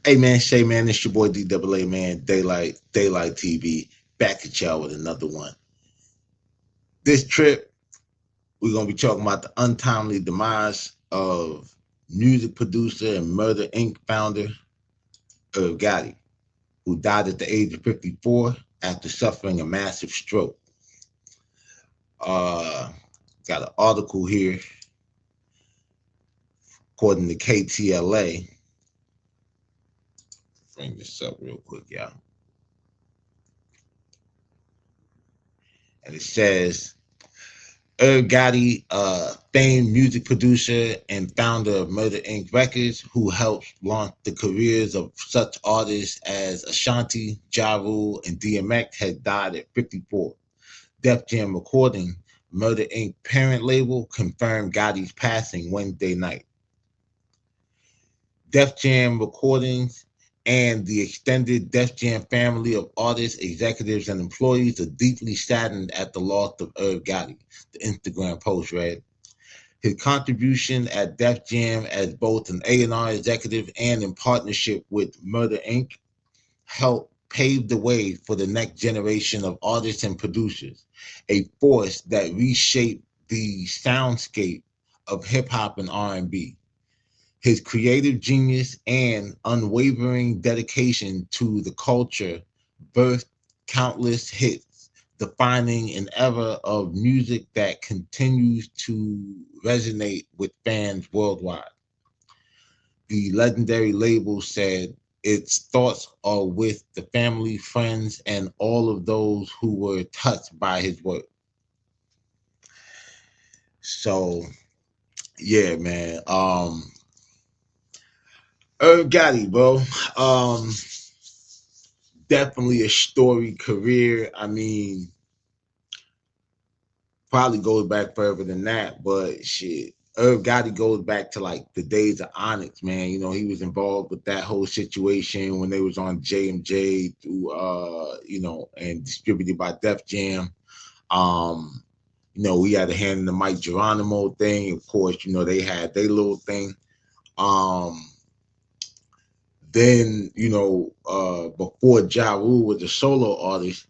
Hey man, Shay man, it's your boy DAA man, Daylight TV, back at y'all with another one. This trip, we're gonna be talking about the untimely demise of music producer and Murder Inc. founder Irv Gotti, who died at the age of 54 after suffering a massive stroke. Uh, got an article here, according to KTLA. Bring this up real quick, y'all. And it says Irv Gotti, famed music producer and founder of Murder Inc. Records, who helped launch the careers of such artists as Ashanti, Ja Rule, and DMX, had died at 54. Def Jam Recording, Murder Inc. parent label, confirmed Gotti's passing Wednesday night. Def Jam Recordings and the extended Def Jam family of artists, executives, and employees are deeply saddened at the loss of Irv Gotti, the Instagram post read. His contribution at Def Jam as both an A&R executive and in partnership with Murder Inc. helped pave the way for the next generation of artists and producers, a force that reshaped the soundscape of hip-hop and R&B. His creative genius and unwavering dedication to the culture birthed countless hits, defining an era of music that continues to resonate with fans worldwide. The legendary label said its thoughts are with the family, friends, and all of those who were touched by his work. So, yeah, man. Irv Gotti, bro. Um, Definitely a storied career. I mean, probably goes back further than that, but shit. Irv Gotti goes back to like the days of Onyx, man. You know, he was involved with that whole situation when they was on JMJ through and distributed by Def Jam. Um, we had a hand in the Mike Geronimo thing. Of course, they had their little thing. Um, then, before Ja Rule was a solo artist,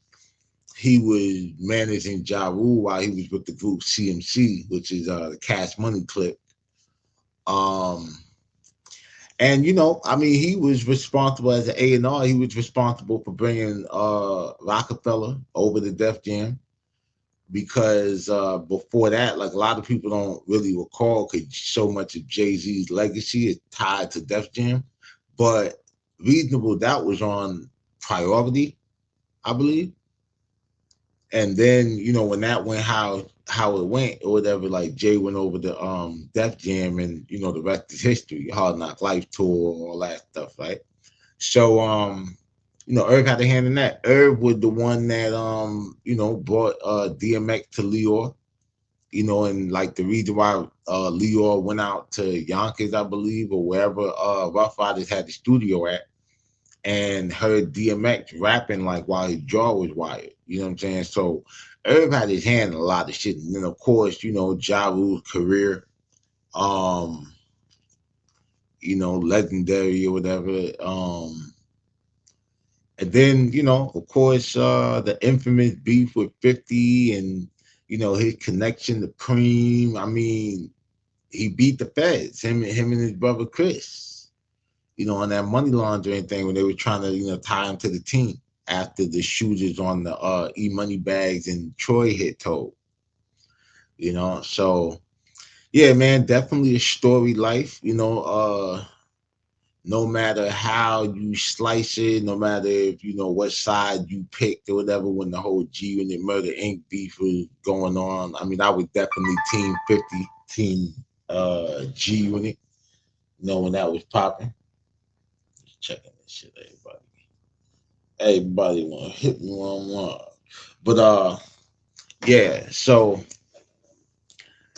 he was managing Ja Rule while he was with the group CMC, which is the Cash Money Clip. Um, and I mean, he was responsible as an A&R. He was responsible for bringing Rockefeller over to Def Jam because before that, like a lot of people don't really recall, because so much of Jay-Z's legacy is tied to Def Jam. But Reasonable Doubt was on Priority, I believe. And then when that went how it went or whatever, like Jay went over to Def Jam, and the rest is history. Hard Knock Life tour, all that stuff, right? So Irv had a hand in that. Irv was the one that brought DMX to Leor, and like the reason why Leor went out to Yonkers, I believe, or wherever Rough Riders had the studio at, and heard DMX rapping like while his jaw was wired. You know what I'm saying? So Irv had his hand in a lot of shit. And then of course, Ja Rule's career, um, legendary or whatever. And then, of course, the infamous beef with 50 and, his connection to Cream. I mean, he beat the feds, him and his brother Chris, on that money laundering thing when they were trying to, tie him to the team after the shooters on the E-Money bags and Troy hit told, So, yeah, man, definitely a story life, no matter how you slice it, no matter if what side you picked or whatever, when the whole G Unit Murder Inc. beef was going on. I mean, I was definitely Team 50, Team G Unit, when that was popping. Just checking this shit, everybody. Everybody wanna hit me one. But yeah, so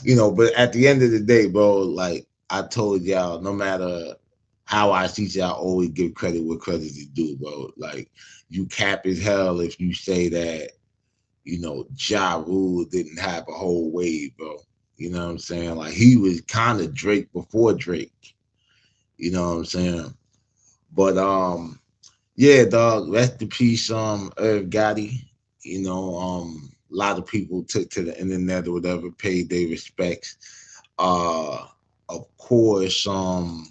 but at the end of the day, bro, like I told y'all, no matter how I see y'all, always give credit where credit is due, bro. Like you cap as hell if you say that, Ja Rule didn't have a whole wave, bro. You know what I'm saying? Like he was kind of Drake before Drake. You know what I'm saying? But yeah, dog, rest in peace, Irv Gotti. A lot of people took to the internet or whatever, paid their respects. Of course, I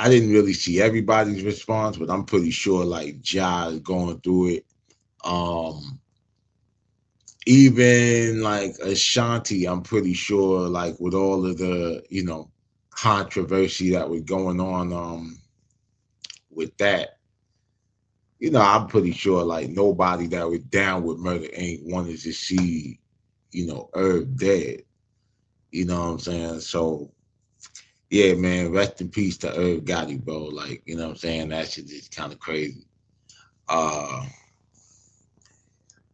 didn't really see everybody's response, but I'm pretty sure like Ja is going through it. Um, Even like Ashanti, I'm pretty sure like with all of the, controversy that was going on with that, I'm pretty sure like nobody that was down with Murder Inc. wanted to see, Herb dead. You know what I'm saying? So yeah, man, rest in peace to Herb Gotti, bro. Like, you know what I'm saying? That shit is kind of crazy. Uh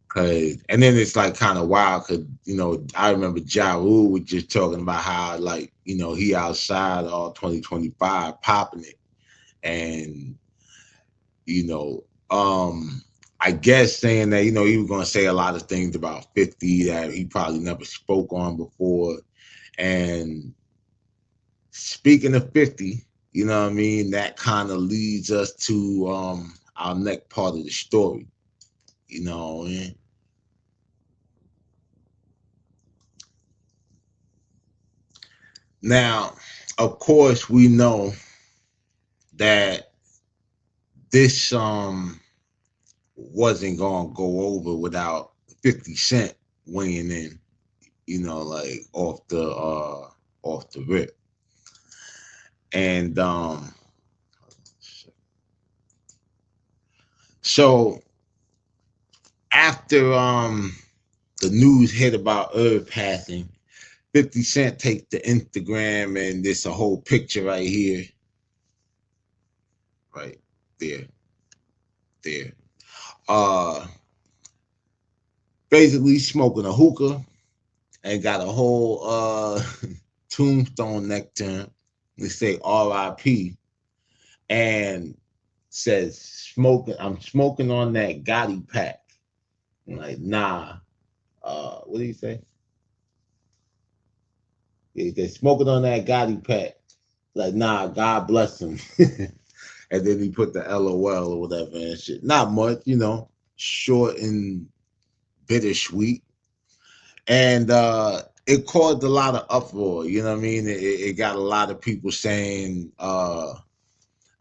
Cause and then it's like kind of wild because I remember Ja Rule was just talking about how like he outside all 2025 popping it, and you know I guess saying that he was gonna say a lot of things about 50 that he probably never spoke on before. And speaking of 50, what I mean, that kind of leads us to our next part of the story. You know, and now of course we know that this wasn't gonna go over without 50 Cent weighing in, like off the rip. And so after the news hit about Irv passing, 50 Cent takes the Instagram and there's a whole picture right here, right there, there. Uh Basically smoking a hookah and got a whole tombstone next to him. They say R.I.P. and says smoking. I'm smoking on that Gotti pack. I'm like, nah. What do you say? He said smoking on that Gotti pack. Like, nah. God bless him. And then he put the LOL or whatever and shit. Not much, short and bittersweet. And it caused a lot of uproar. You know what I mean? It got a lot of people saying,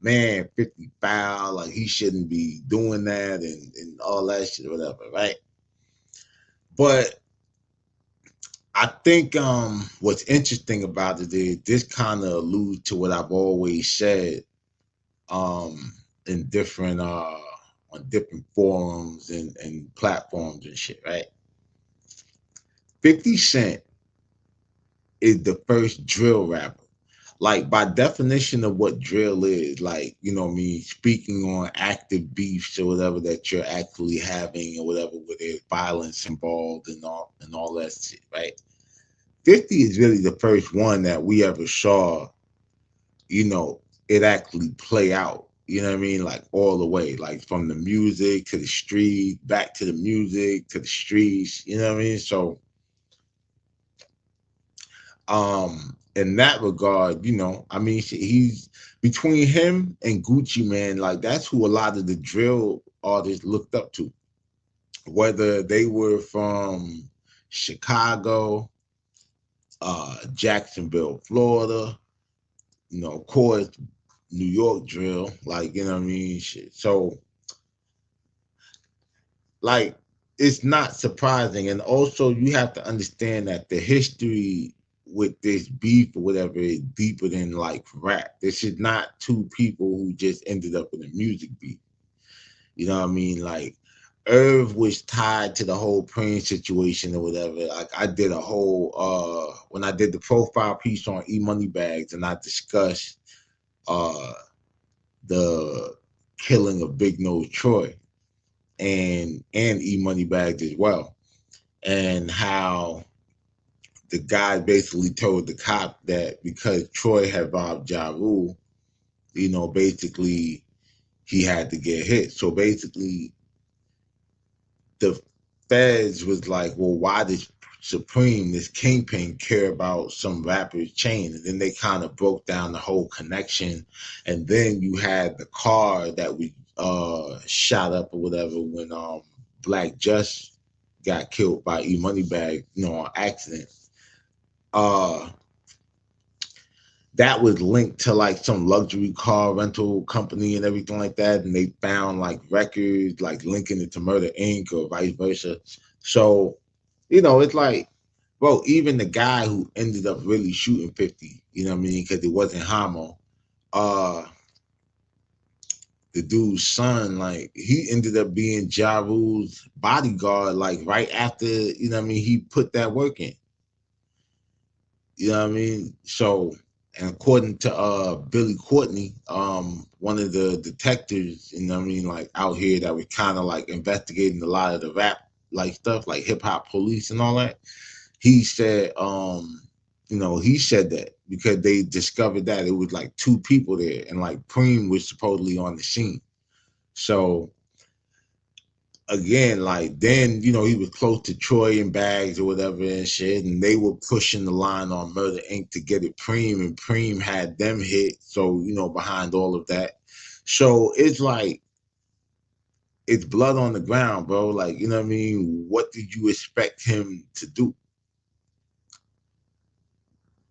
man, 50 foul, like he shouldn't be doing that and all that shit, whatever, right? But I think what's interesting about it is this kind of alludes to what I've always said um in different on different forums and platforms and shit, right? 50 Cent is the first drill rapper. Like by definition of what drill is, like, what I mean, speaking on active beefs or whatever that you're actually having or whatever where there's violence involved and all that shit, right? 50 is really the first one that we ever saw, it actually play out. You know what I mean? Like all the way, like from the music to the street, back to the music to the streets, you know what I mean? So in that regard, I mean, he's between him and Gucci, man, like that's who a lot of the drill artists looked up to, whether they were from Chicago, Jacksonville, Florida, of course, New York drill, like, you know what I mean? Shit. So, like, it's not surprising. And also, you have to understand that the history with this beef or whatever is deeper than like rap. This is not two people who just ended up in a music beef. You know what I mean? Like, Irv was tied to the whole Prince situation or whatever. Like, I did a whole, when I did the profile piece on E Money Bags and I discussed, uh, the killing of Big Nose Troy and E Money Bags as well, and how the guy basically told the cop that because Troy had robbed Ja Rule, basically he had to get hit. So basically, the feds was like, well, why did Supreme, this kingpin, care about some rapper's chain, and then they kind of broke down the whole connection. And then you had the car that we shot up or whatever when Black Just got killed by E Moneybag, on accident. Uh, that was linked to like some luxury car rental company and everything like that, and they found like records like linking it to Murder Inc. or vice versa. So, it's like, bro, even the guy who ended up really shooting 50, you know what I mean, because it wasn't Hamo, uh, the dude's son, like he ended up being Ja Rule's bodyguard, like right after, he put that work in. You know what I mean? So, and according to Billy Courtney, one of the detectives, like out here that was kind of like investigating a lot of the rap like stuff, like hip hop police and all that, he said, he said that because they discovered that it was like two people there, and like Preem was supposedly on the scene. So again, like then, he was close to Troy and Bags or whatever and shit, and they were pushing the line on Murder Inc. to get it Preem, and Preem had them hit. So, behind all of that. So it's like it's blood on the ground, bro. Like, you know what I mean? What did you expect him to do?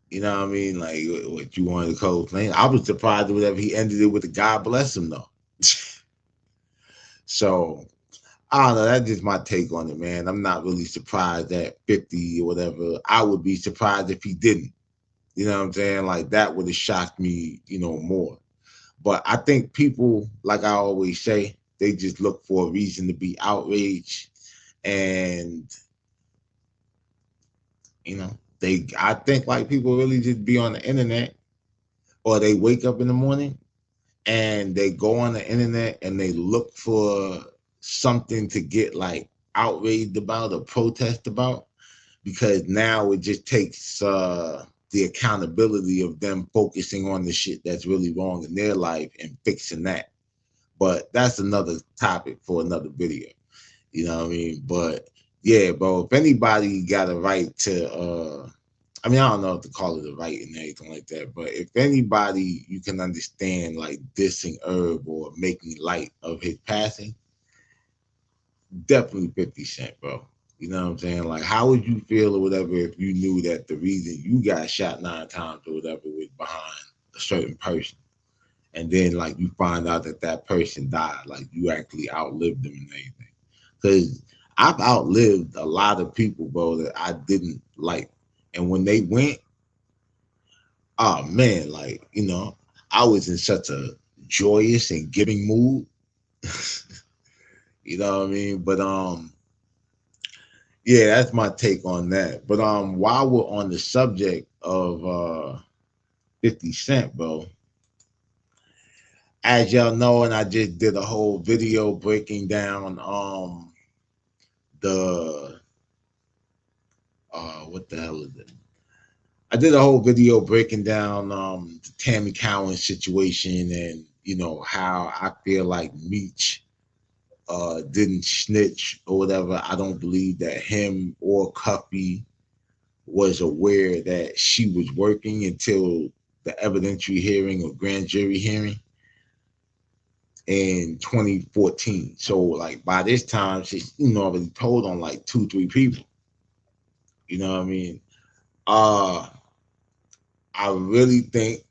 You know what I mean? Like what you wanted to call playing. I was surprised or whatever. He ended it with a God bless him though. So I don't know. That's just my take on it, man. I'm not really surprised at 50 or whatever. I would be surprised if he didn't. You know what I'm saying? Like that would have shocked me, more. But I think people, like I always say, they just look for a reason to be outraged. And, I think like people really just be on the internet, or they wake up in the morning and they go on the internet and they look for something to get like outraged about or protest about, because now it just takes the accountability of them focusing on the shit that's really wrong in their life and fixing that. But that's another topic for another video. You know what I mean? But yeah, bro, if anybody got a right to I don't know if to call it a right and anything like that, but if anybody you can understand like dissing Herb or making light of his passing, definitely 50 Cent, bro. You know what I'm saying? Like, how would you feel or whatever if you knew that the reason you got shot 9 times or whatever was behind a certain person? And then, like, you find out that that person died, like, you actually outlived them and everything. Because I've outlived a lot of people, bro, that I didn't like. And when they went, oh man, like, I was in such a joyous and giving mood. You know what I mean? But yeah, that's my take on that. But while we're on the subject of 50 Cent, bro, as y'all know, and I just did a whole video breaking down the what the hell is it? I did a whole video breaking down the Tammy Cowan situation, and how I feel like Meech didn't snitch or whatever. I don't believe that him or Cuffy was aware that she was working until the evidentiary hearing or grand jury hearing in 2014. So like by this time, she's already told on like 2, 3 people. You know what I mean? Uh, I really think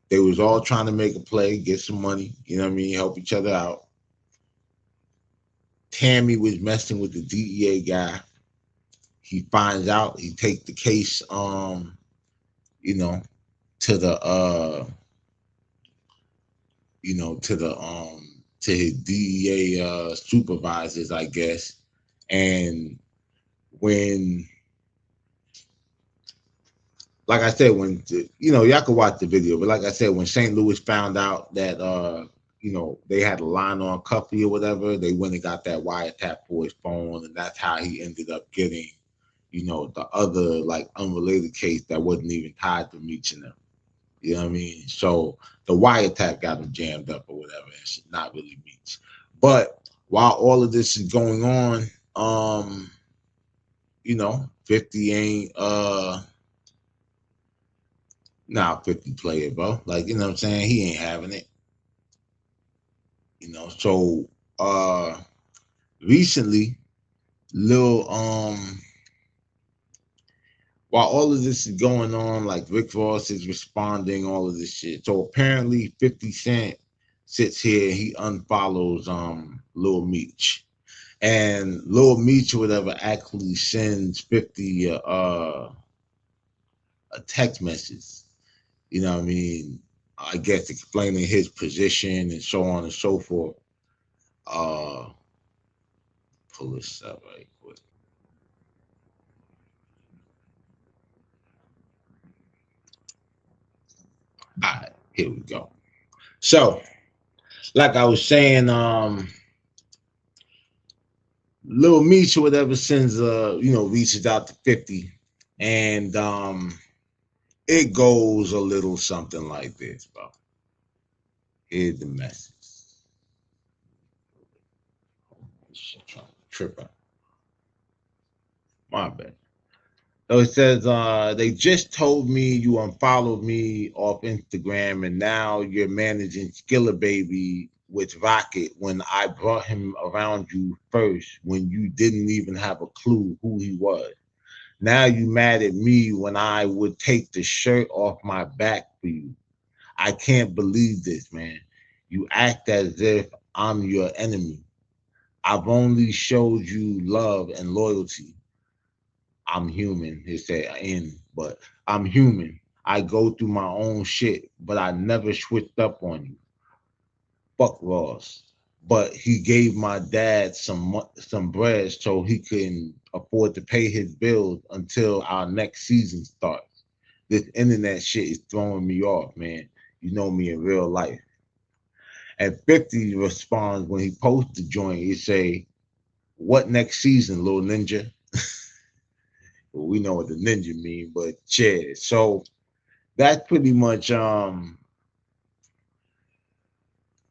they was all trying to make a play, get some money. You know what I mean? Help each other out. Tammy was messing with the DEA guy. He finds out. He takes the case, you know, to the to his DEA supervisors, I guess. And when, like I said, when y'all can watch the video, but like I said, when St. Louis found out that they had a line on Cuffy or whatever, they went and got that wiretap for his phone, and that's how he ended up getting, the other like unrelated case that wasn't even tied to Meech and them. You know what I mean? So the wiretap got him jammed up or whatever, and it's not really Meech. But while all of this is going on, 50 ain't nah 50 player, bro. Like, what I'm saying? He ain't having it. So uh recently, Lil while all of this is going on, like Rick Ross is responding, all of this shit. So apparently 50 Cent sits here, he unfollows Lil Meech. And Lil Meech or whatever actually sends 50 a text message. You know what I mean? I guess explaining his position and so on and so forth. Uh Pull this up right quick. All right, here we go. So, like I was saying, Lil Meech or whatever sends reaches out to 50, and it goes a little something like this, bro. Here's the message. Shit, trying to trip out. My bad. So it says, they just told me you unfollowed me off Instagram and now you're managing Skilla Baby with Rocket when I brought him around you first when you didn't even have a clue who he was. Now you mad at me when I would take the shirt off my back for you. I can't believe this, man. You act as if I'm your enemy. I've only showed you love and loyalty. I'm human. He said but I'm human. I go through my own shit, but I never switched up on you. Fuck Ross. But he gave my dad some bread so he can afford to pay his bills until our next season starts. This internet shit is throwing me off, man. You know me in real life. And 50 responds when he posts the joint, he say, "What next season, little ninja?" Well, we know what the ninja mean, but yeah. So that's pretty much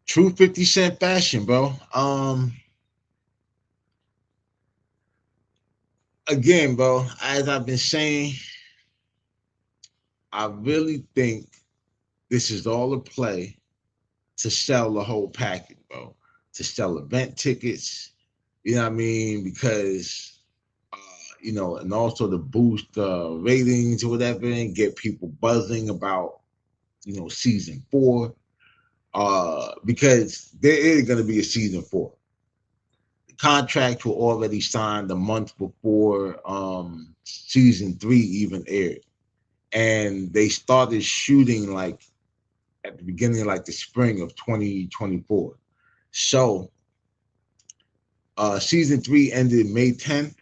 true 50 Cent fashion, bro. Again, bro, as I've been saying, I really think this is all a play to sell the whole package, bro. To sell event tickets, you know what I mean? Because and also to boost ratings or whatever and get people buzzing about, season 4. Because there is going to be a season 4. The contracts were already signed a month before season 3 even aired, and they started shooting like at the beginning of like the spring of 2024. So season 3 ended May 10th,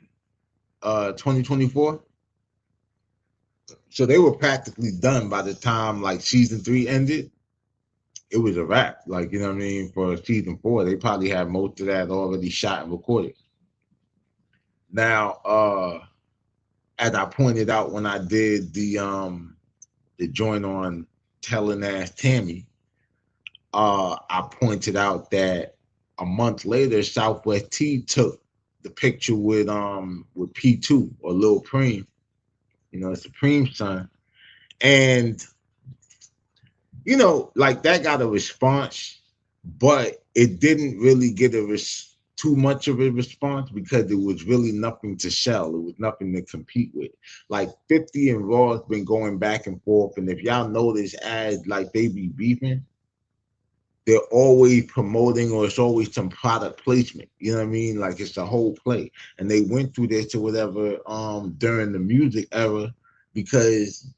2024. So they were practically done by the time like season 3 ended. It was a wrap. Like, you know what I mean? For season 4, they probably had most of that already shot and recorded. Now, as I pointed out when I did the joint on Telling Ass Tammy, I pointed out that a month later, Southwest T took the picture with P2 or Lil Preem, Supreme's son, and like that got a response, but it didn't really get too much of a response because there was really nothing to sell. It was nothing to compete with. Like 50 and Raw's been going back and forth, and if y'all notice, as like they be beefing, they're always promoting or it's always some product placement. You know what I mean? Like it's the whole play. And they went through this or whatever during the music era because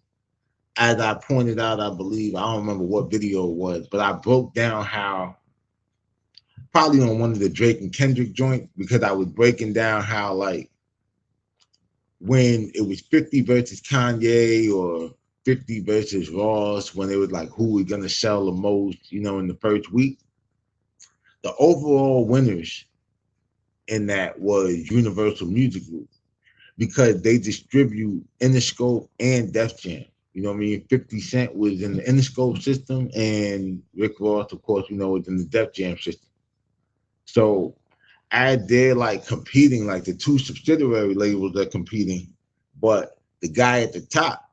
as I pointed out, I believe, I don't remember what video it was, but I broke down how probably on one of the Drake and Kendrick joints because I was breaking down how like when it was 50 versus Kanye or 50 versus Ross, when it was like who was gonna sell the most, in the first week, the overall winners in that was Universal Music Group because they distribute Interscope and Def Jam. You know what I mean? 50 Cent was in the Interscope system, and Rick Ross, of course, was in the Def Jam system. So as they're like competing, like the two subsidiary labels are competing, but the guy at the top,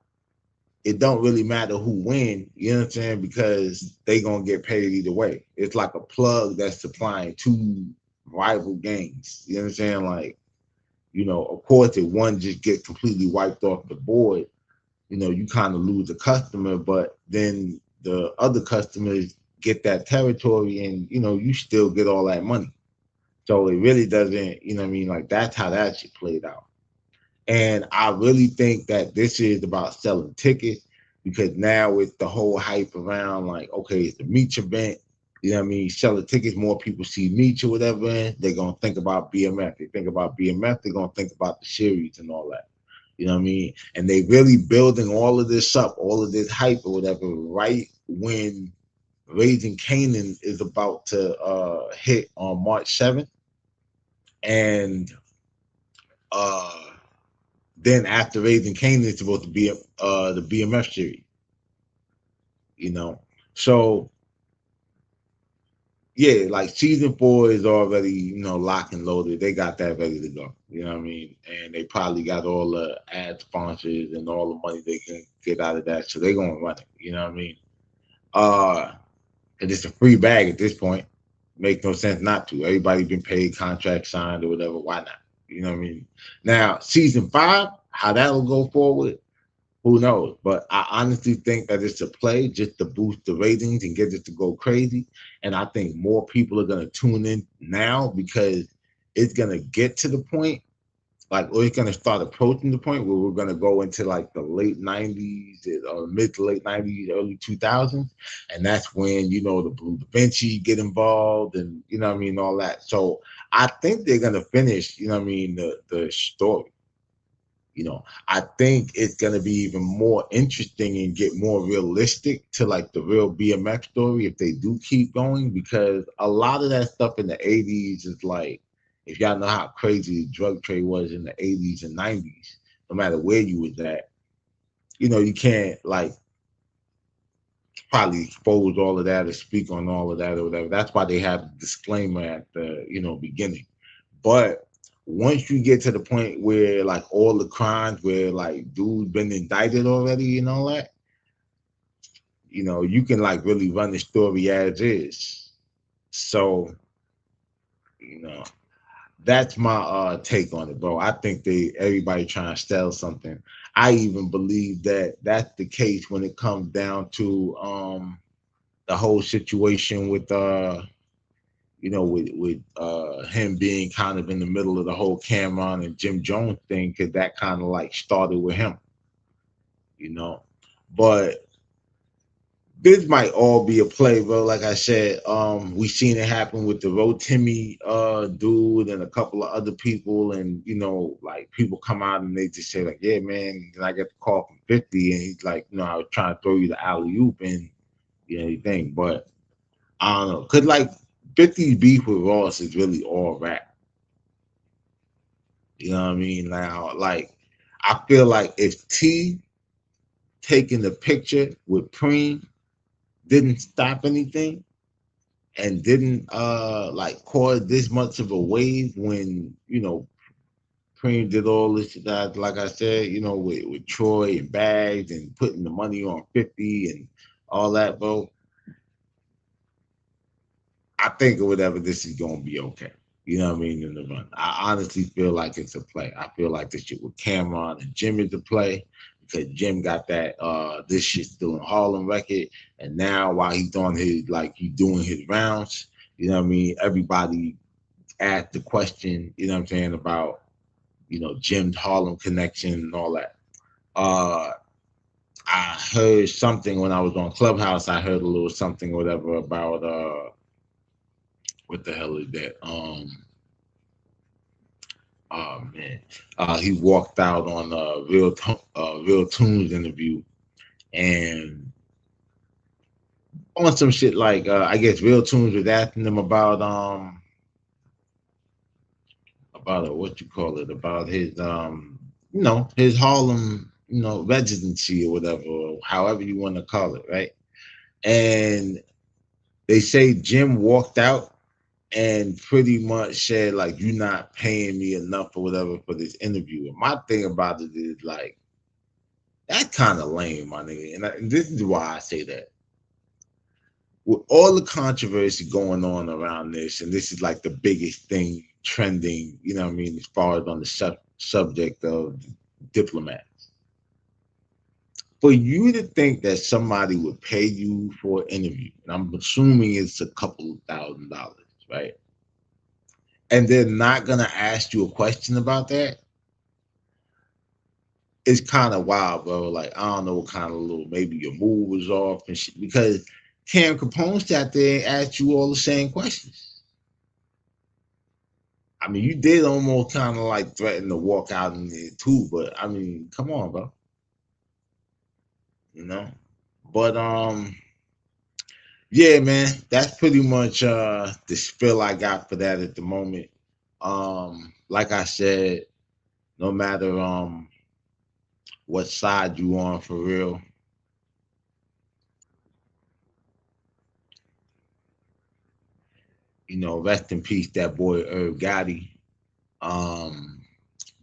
it don't really matter who win, you know what I'm saying? Because they gonna get paid either way. It's like a plug that's supplying two rival gangs. You know what I'm saying? Like, of course, if one just get completely wiped off the board, you kind of lose a customer, but then the other customers get that territory and you still get all that money. So it really doesn't, what I mean? Like that's how that shit played out. And I really think that this is about selling tickets because now with the whole hype around like, okay, it's the Meech event, you know what I mean? Selling tickets, more people see Meech or whatever, and they're gonna think about BMF. They think about BMF, they're gonna think about the series and all that. You know what I mean? And they really building all of this up, all of this hype or whatever, right when Raising Canaan is about to hit on March 7th. And uh then after Raising Canaan, it's supposed to be the BMF series, you know. So yeah, like season 4 is already, locked and loaded. They got that ready to go. You know what I mean? And they probably got all the ad sponsors and all the money they can get out of that. So they're gonna run it. You know what I mean? And it's a free bag at this point. Make no sense not to. Everybody been paid, contract signed or whatever. Why not? You know what I mean? Now, season 5, how that'll go forward, who knows? But I honestly think that it's a play just to boost the ratings and get it to go crazy. And I think more people are gonna tune in now because it's gonna get to the point, like, or it's gonna start approaching the point where we're gonna go into like the late '90s or mid to late '90s, early 2000s, and that's when the Blue Da Vinci get involved, and what I mean, all that. So I think they're gonna finish, what I mean, the story. I think it's gonna be even more interesting and get more realistic to like the real BMX story if they do keep going, because a lot of that stuff in the '80s is like, if y'all know how crazy the drug trade was in the '80s and '90s, no matter where you was at, you can't like probably expose all of that or speak on all of that or whatever. That's why they have the disclaimer at the beginning. But once you get to the point where like all the crimes where like dude's been indicted already and all that, you can like really run the story as is. So, you know, that's my take on it, bro. I think everybody trying to sell something. I even believe that that's the case when it comes down to the whole situation with him being kind of in the middle of the whole Cameron and Jim Jones thing, because that kind of like started with him, you know. But this might all be a play, bro. Like I said, we seen it happen with the Rotimi dude and a couple of other people, and like people come out and they just say like, yeah, man, and I get the call from 50, and he's like, I was trying to throw you the alley oop, and you think, but I don't know, cause like 50's beef with Ross is really all rap. You know what I mean? Now, like, I feel like if T taking the picture with Preem didn't stop anything and didn't like cause this much of a wave when Preem did all this that, like I said, with Troy and Bags and putting the money on 50 and all that, bro. I think or whatever, this is gonna be okay. You know what I mean? In the run, I honestly feel like it's a play. I feel like this shit with Cameron and Jim is a play because Jim got that this shit still in Harlem record, and now while he's on his he's doing his rounds, you know what I mean? Everybody asked the question, you know what I'm saying, about Jim's Harlem connection and all that. I heard something when I was on Clubhouse. I heard a little something, whatever, about what the hell is that? Oh man, he walked out on a Real Tunes interview and on some shit like I guess Real Tunes was asking him about what you call it, about his his Harlem residency or whatever, or however you want to call it, right? And they say Jim walked out and pretty much said like, "You're not paying me enough or whatever for this interview." And my thing about it is like, that kind of lame, my nigga. And this is why I say that. With all the controversy going on around this, and this is like the biggest thing trending, you know what I mean, as far as on the subject of diplomats. For you to think that somebody would pay you for an interview, and I'm assuming it's a couple of $1,000s, right? And they're not gonna ask you a question about that, it's kind of wild, bro. Like, I don't know what kind of little, maybe your mood was off and shit, because Cam Capone sat there and asked you all the same questions. I mean, you did almost kind of like threaten to walk out in there too, but I mean, come on, bro. You know? But yeah, man, that's pretty much the spill I got for that at the moment. Like I said, no matter what side you on for real, rest in peace that boy Gotti. Um,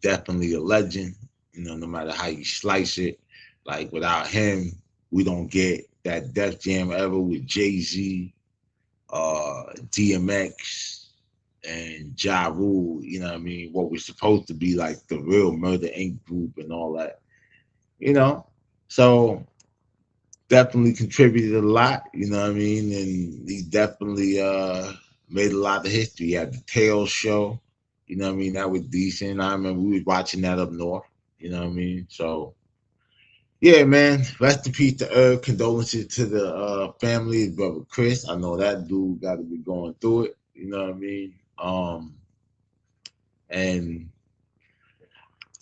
Definitely a legend. No matter how you slice it, like without him, we don't get that Def Jam ever with Jay-Z, DMX, and Ja Rule. You know what I mean? What was supposed to be like the real Murder Inc. group and all that. You know, so definitely contributed a lot. You know what I mean? And he definitely made a lot of history. He had the Tales show. You know what I mean? That was decent. I remember we was watching that up north. You know what I mean? So yeah, man. Rest in peace to Herb. Condolences to the family, his brother Chris. I know that dude got to be going through it. You know what I mean? And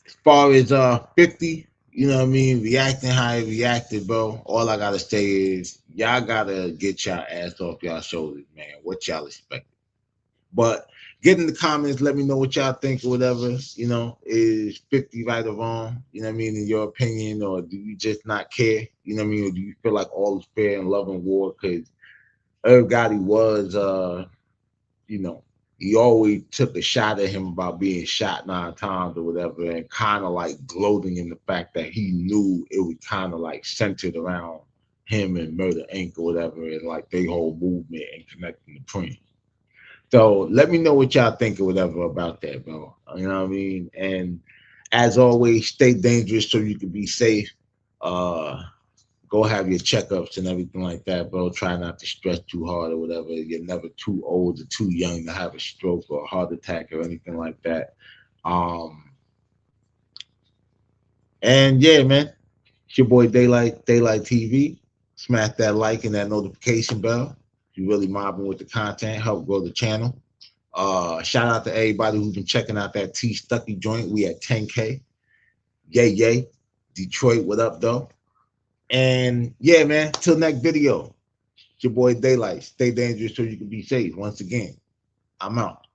as far as 50, you know what I mean, reacting how he reacted, bro. All I gotta say is y'all gotta get y'all ass off y'all shoulders, man. What y'all expect? But get in the comments, let me know what y'all think or whatever. Is 50 right or wrong? You know what I mean, in your opinion, or do you just not care? You know what I mean, or do you feel like all is fair in love and war? Because Irv Gotti was you know, he always took a shot at him about being shot 9 times or whatever, and kind of like gloating in the fact that he knew it was kind of like centered around him and Murder Inc. or whatever, and like their whole movement and connecting the Prince. So let me know what y'all think or whatever about that, bro. You know what I mean? And as always, stay dangerous so you can be safe. Uh, Go have your checkups and everything like that, bro. Try not to stress too hard or whatever. You're never too old or too young to have a stroke or a heart attack or anything like that. Um, and yeah, man, it's your boy Daylight TV. Smash that like and that notification bell. If you really mobbing with the content, help grow the channel. Shout out to everybody who's been checking out that T Stucky joint. We at 10K. Yay, yay. Detroit, what up, though? And yeah, man, till next video. It's your boy Daylight. Stay dangerous so you can be safe. Once again, I'm out.